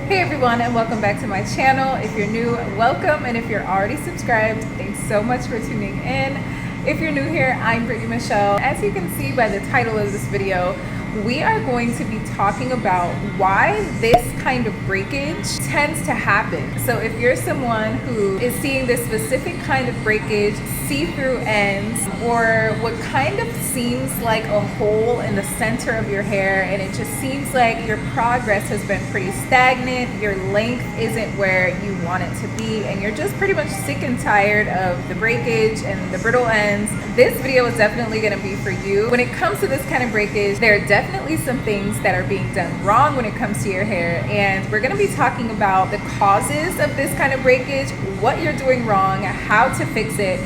Hey everyone, and welcome back to my channel. If you're new, welcome, and if you're already subscribed, thanks so much for tuning in. If you're new here, I'm Brittany Michelle. As you can see by the title of this video, we are going to be talking about why this kind of breakage tends to happen. So if you're someone who is seeing this specific kind of breakage, see-through ends, or what kind of seems like a hole in the center of your hair, and it just seems like your progress has been pretty stagnant, your length isn't where you want it to be, and you're just pretty much sick and tired of the breakage and the brittle ends, this video is definitely going to be for you. When it comes to this kind of breakage, there are definitely some things that are being done wrong when it comes to your hair, and we're going to be talking about the causes of this kind of breakage, what you're doing wrong, how to fix it,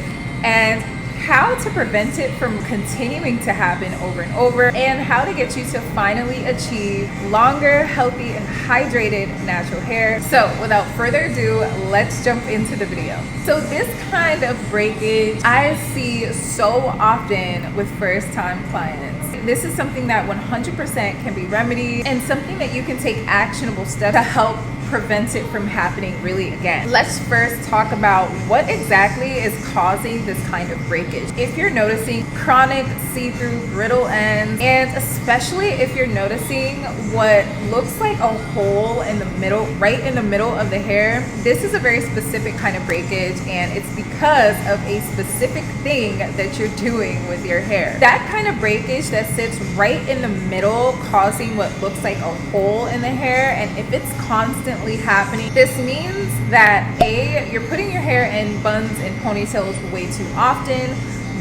and how to prevent it from continuing to happen over and over, and how to get you to finally achieve longer, healthy, and hydrated natural hair. So without further ado, let's jump into the video. So this kind of breakage I see so often with first-time clients. This is something that 100% can be remedied, and something that you can take actionable steps to help prevent it from happening really again. Let's first talk about what exactly is causing this kind of breakage. If you're noticing chronic see-through brittle ends, and especially if you're noticing what looks like a hole in the middle, right in the middle of the hair, this is a very specific kind of breakage, and it's because of a specific thing that you're doing with your hair. That kind of breakage that sits right in the middle, causing what looks like a hole in the hair, and if it's constantly happening, this means that A, you're putting your hair in buns and ponytails way too often.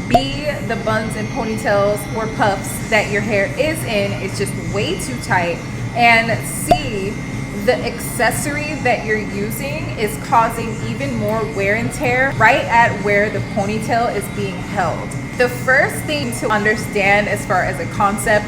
B, the buns and ponytails or puffs that your hair is in is just way too tight. And C, the accessory that you're using is causing even more wear and tear right at where the ponytail is being held. The first thing to understand as far as a concept,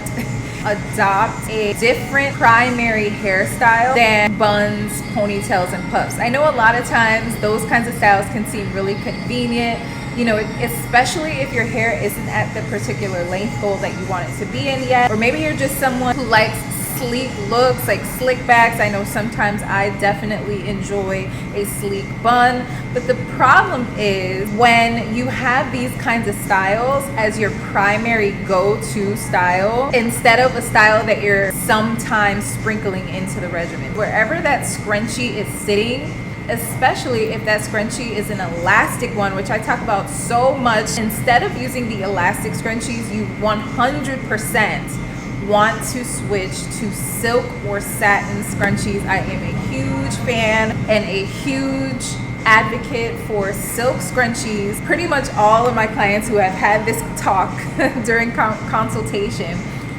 adopt a different primary hairstyle than buns, ponytails, and puffs. I know a lot of times those kinds of styles can seem really convenient, you know, especially if your hair isn't at the particular length goal that you want it to be in yet, or maybe you're just someone who likes sleek looks, like slick backs. I know sometimes I definitely enjoy a sleek bun, but the problem is when you have these kinds of styles as your primary go-to style, instead of a style that you're sometimes sprinkling into the regimen. Wherever that scrunchie is sitting, especially if that scrunchie is an elastic one, which I talk about so much, instead of using the elastic scrunchies, you 100% want to switch to silk or satin scrunchies. I am a huge fan and a huge advocate for silk scrunchies. Pretty much all of my clients who have had this talk during consultation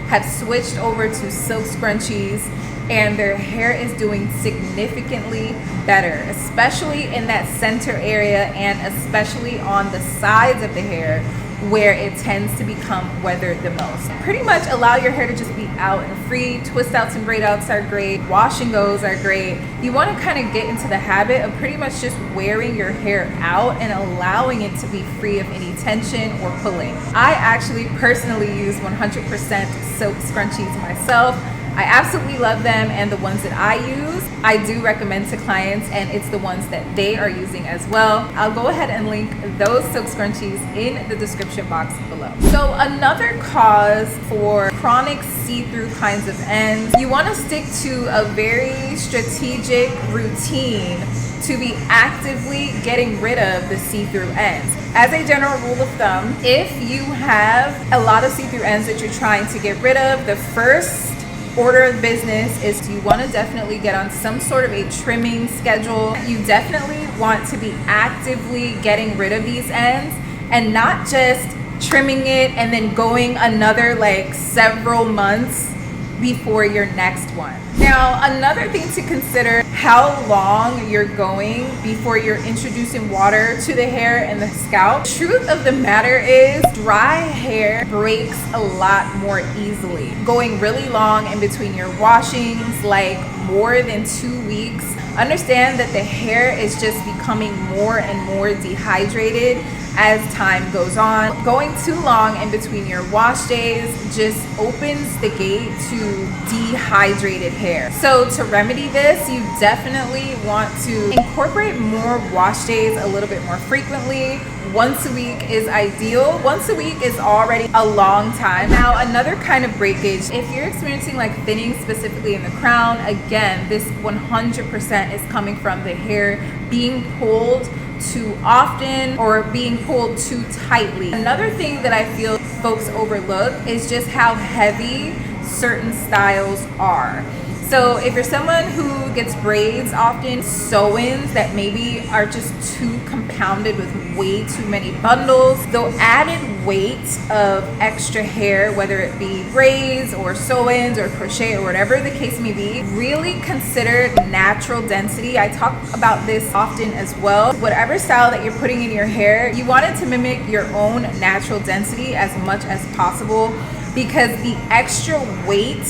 have switched over to silk scrunchies, and their hair is doing significantly better, especially in that center area and especially on the sides of the hair where it tends to become weathered the most. Pretty much allow your hair to just be out and free. Twist outs and braid outs are great. Wash and goes are great. You want to kind of get into the habit of pretty much just wearing your hair out and allowing it to be free of any tension or pulling. I actually personally use 100% silk scrunchies myself. I absolutely love them, and the ones that I use, I do recommend to clients, and it's the ones that they are using as well. I'll go ahead and link those silk scrunchies in the description box below. So another cause for chronic see-through kinds of ends, you want to stick to a very strategic routine to be actively getting rid of the see-through ends. As a general rule of thumb, if you have a lot of see-through ends that you're trying to get rid of, the first order of business is you want to definitely get on some sort of a trimming schedule. You definitely want to be actively getting rid of these ends and not just trimming it and then going another like several months before your next one. Now, another thing to consider, how long you're going before you're introducing water to the hair and the scalp. Truth of the matter is, dry hair breaks a lot more easily. Going really long in between your washings, like more than 2 weeks, understand that the hair is just becoming more and more dehydrated as time goes on. Going too long in between your wash days just opens the gate to dehydrated hair. So to remedy this, you definitely want to incorporate more wash days a little bit more frequently. Once a week is ideal. Once a week is already a long time. Now, another kind of breakage, if you're experiencing like thinning specifically in the crown, again, this 100% is coming from the hair being pulled too often or being pulled too tightly. Another thing that I feel folks overlook is just how heavy certain styles are. So if you're someone who gets braids often, sew-ins that maybe are just too compounded with way too many bundles, the added weight of extra hair, whether it be braids or sew-ins or crochet or whatever the case may be, really consider natural density. I talk about this often as well. Whatever style that you're putting in your hair, you want it to mimic your own natural density as much as possible, because the extra weight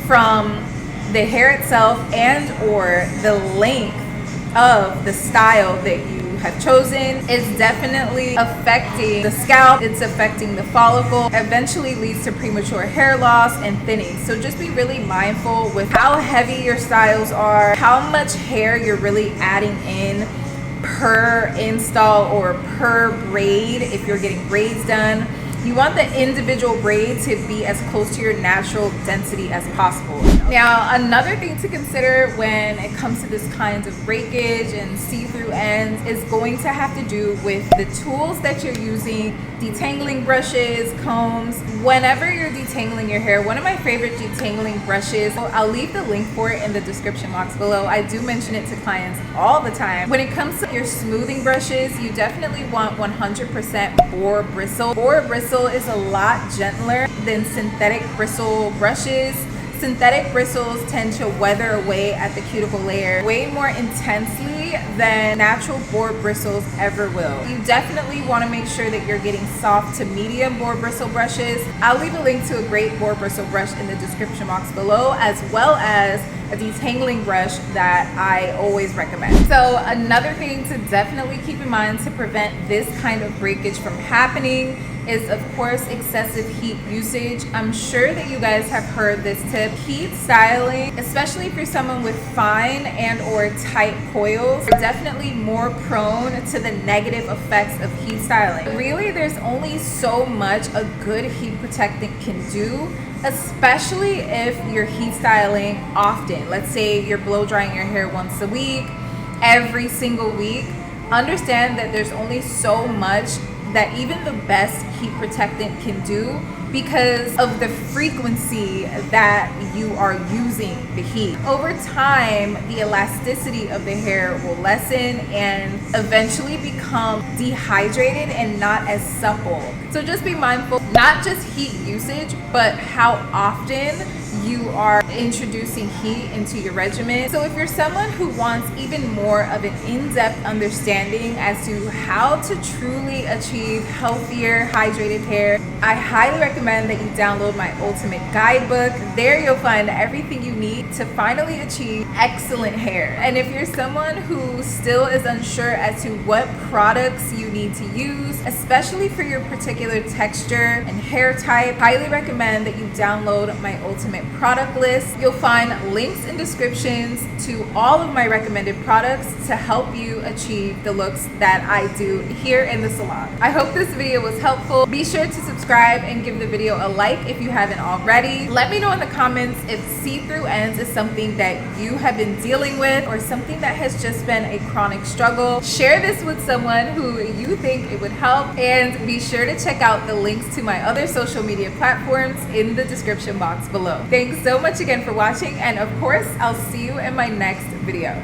from the hair itself and or the length of the style that you have chosen is definitely affecting the scalp. It's affecting the follicle, eventually leads to premature hair loss and thinning. So just be really mindful with how heavy your styles are, how much hair you're really adding in per install or per braid. If you're getting braids done, you want the individual braid to be as close to your natural density as possible. Now, another thing to consider when it comes to this kinds of breakage and see-through ends is going to have to do with the tools that you're using, detangling brushes, combs. Whenever you're detangling your hair, one of my favorite detangling brushes, I'll leave the link for it in the description box below. I do mention it to clients all the time. When it comes to your smoothing brushes, you definitely want 100% boar bristle. Boar bristle is a lot gentler than synthetic bristle brushes. Synthetic bristles tend to weather away at the cuticle layer way more intensely than natural boar bristles ever will. You definitely want to make sure that you're getting soft to medium boar bristle brushes. I'll leave a link to a great boar bristle brush in the description box below, as well as a detangling brush that I always recommend. So another thing to definitely keep in mind to prevent this kind of breakage from happening is, of course, excessive heat usage. I'm sure that you guys have heard this tip. Heat styling, especially if you're someone with fine and or tight coils, are definitely more prone to the negative effects of heat styling. Really, there's only so much a good heat protectant can do, especially if you're heat styling often. Let's say you're blow drying your hair once a week, every single week. Understand that there's only so much that even the best heat protectant can do because of the frequency that you are using the heat. Over time, the elasticity of the hair will lessen and eventually become dehydrated and not as supple. So just be mindful, not just heat usage, but how often you are introducing heat into your regimen. So if you're someone who wants even more of an in-depth understanding as to how to truly achieve healthier, hydrated hair, I highly recommend that you download my ultimate guidebook. There you'll find everything you need to finally achieve excellent hair. And if you're someone who still is unsure as to what products you need to use, especially for your particular texture and hair type, highly recommend that you download my ultimate product list. You'll find links in descriptions to all of my recommended products to help you achieve the looks that I do here in the salon. I hope this video was helpful. Be sure to subscribe and give the video a like if you haven't already. Let me know in the comments if see-through ends is something that you have been dealing with or something that has just been a chronic struggle. Share this with someone who you think it would help, and be sure to check out the links to my other social media platforms in the description box below. Thanks so much again for watching, and of course, I'll see you in my next video.